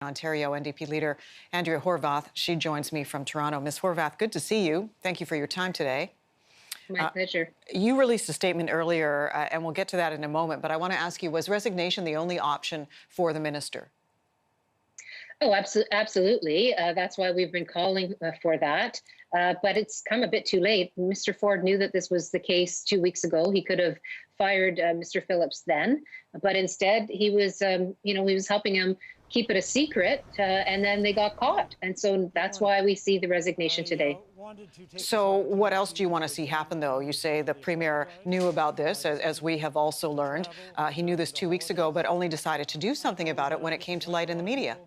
Ontario NDP Leader Andrea Horwath. She joins me from Toronto. Ms. Horwath, good to see you. Thank you for your time today. My pleasure. You released a statement earlier, and we'll get to that in a moment, but I want to ask you, was resignation the only option for the minister? Oh, absolutely. That's why we've been calling for that. But it's come a bit too late. Mr. Ford knew that this was the case 2 weeks ago. He could have fired Mr. Phillips then, but instead he was, he was helping him keep it a secret, and then they got caught. And so that's why we see the resignation today. So what else do you want to see happen, though? You say the Premier knew about this, as we have also learned. He knew this 2 weeks ago, but only decided to do something about it when it came to light in the media.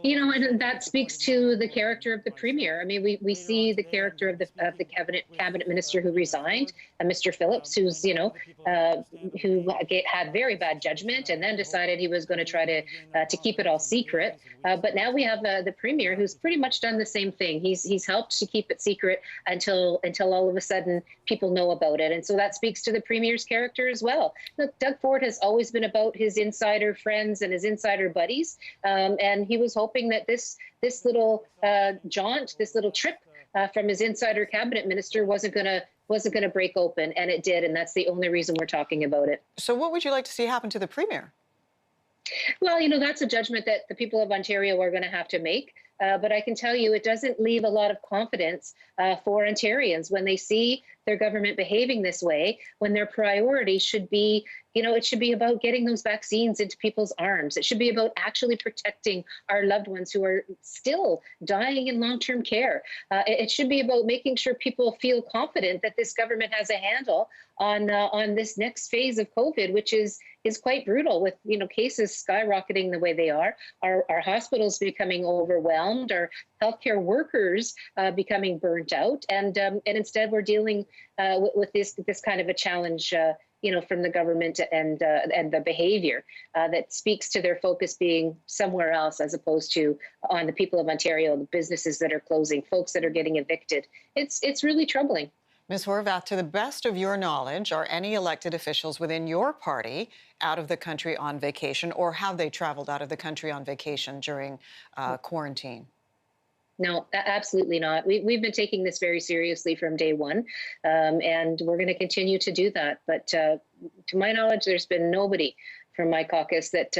And that speaks to the character of the Premier. I mean, we see the character of the cabinet minister who resigned, Mr. Phillips, who's who had very bad judgment and then decided he was going to try to keep it all secret. But now we have the Premier who's pretty much done the same thing. He's helped to keep it secret until all of a sudden people know about it, and so that speaks to the Premier's character as well. Look, Doug Ford has always been about his insider friends and his insider buddies, and he was hoping that this little jaunt, this little trip from his insider cabinet minister wasn't going to break open, and it did, and that's the only reason we're talking about it. So what would you like to see happen to the Premier? Well, that's a judgment that the people of Ontario are going to have to make. But I can tell you it doesn't leave a lot of confidence for Ontarians when they see their government behaving this way, when their priority should be, it should be about getting those vaccines into people's arms. It should be about actually protecting our loved ones who are still dying in long-term care. It should be about making sure people feel confident that this government has a handle on this next phase of COVID, which is quite brutal, with cases skyrocketing the way they are, our hospitals becoming overwhelmed, our healthcare workers becoming burnt out, and instead we're dealing with this kind of a challenge, from the government and the behavior that speaks to their focus being somewhere else as opposed to on the people of Ontario, the businesses that are closing, folks that are getting evicted. It's really troubling. Ms. Horwath, to the best of your knowledge, are any elected officials within your party out of the country on vacation, or have they traveled out of the country on vacation during quarantine? No, absolutely not. We've been taking this very seriously from day one, and we're going to continue to do that. But to my knowledge, there's been nobody from my caucus that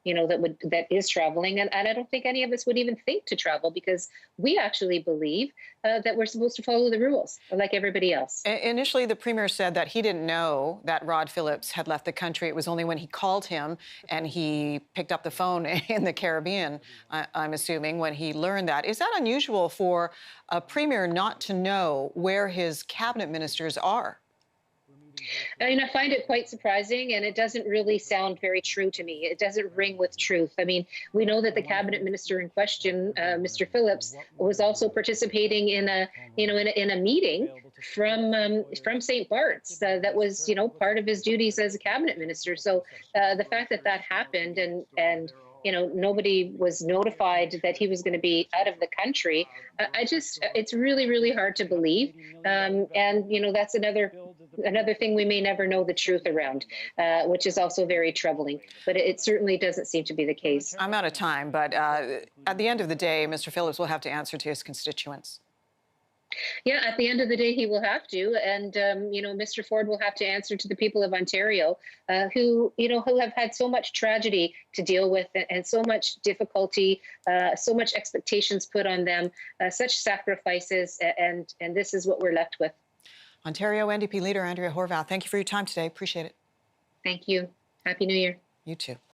that is traveling, and I don't think any of us would even think to travel, because we actually believe that we're supposed to follow the rules like everybody else. Initially, the Premier said that he didn't know that Rod Phillips had left the country. It was only when he called him and he picked up the phone in the Caribbean, I'm assuming, when he learned that. Is that unusual for a Premier not to know where his cabinet ministers are? I find it quite surprising, and it doesn't really sound very true to me. It doesn't ring with truth. I mean, we know that the cabinet minister in question, Mr. Phillips, was also participating in a meeting from St. Bart's that was part of his duties as a cabinet minister. So the fact that that happened and nobody was notified that he was going to be out of the country, it's really, really hard to believe. And that's another thing we may never know the truth around, which is also very troubling. But it certainly doesn't seem to be the case. I'm out of time, but at the end of the day, Mr. Phillips will have to answer to his constituents. Yeah, at the end of the day, he will have to, and Mr. Ford will have to answer to the people of Ontario, who have had so much tragedy to deal with, and so much difficulty, so much expectations put on them, such sacrifices, and this is what we're left with. Ontario NDP Leader Andrea Horwath, thank you for your time today. Appreciate it. Thank you. Happy New Year. You too.